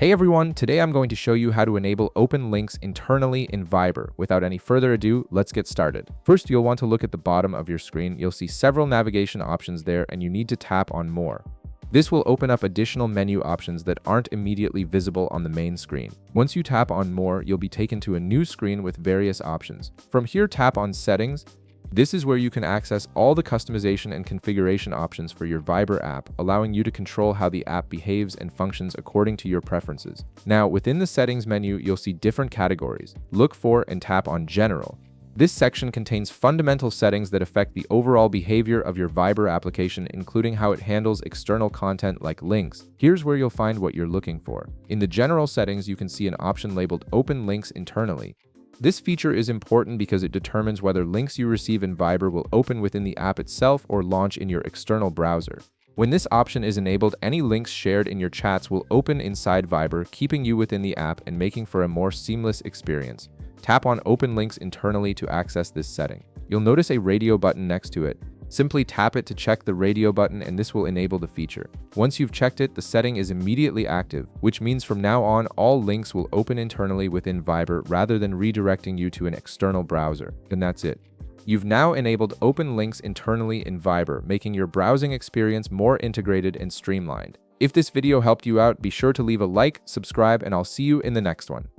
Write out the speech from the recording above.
Hey everyone, today I'm going to show you how to enable open links internally in Viber. Without any further ado, let's get started. First, you'll want to look at the bottom of your screen. You'll see several navigation options there and you need to tap on More. This will open up additional menu options that aren't immediately visible on the main screen. Once you tap on More, you'll be taken to a new screen with various options. From here, tap on Settings. This is where you can access all the customization and configuration options for your Viber app, allowing you to control how the app behaves and functions according to your preferences. Now, within the settings menu, you'll see different categories. Look for and tap on General. This section contains fundamental settings that affect the overall behavior of your Viber application, including how it handles external content like links. Here's where you'll find what you're looking for. In the general settings, you can see an option labeled Open Links Internally. This feature is important because it determines whether links you receive in Viber will open within the app itself or launch in your external browser. When this option is enabled, any links shared in your chats will open inside Viber, keeping you within the app and making for a more seamless experience. Tap on Open Links Internally to access this setting. You'll notice a radio button next to it. Simply tap it to check the radio button and this will enable the feature. Once you've checked it, the setting is immediately active, which means from now on, all links will open internally within Viber rather than redirecting you to an external browser. And that's it. You've now enabled open links internally in Viber, making your browsing experience more integrated and streamlined. If this video helped you out, be sure to leave a like, subscribe, and I'll see you in the next one.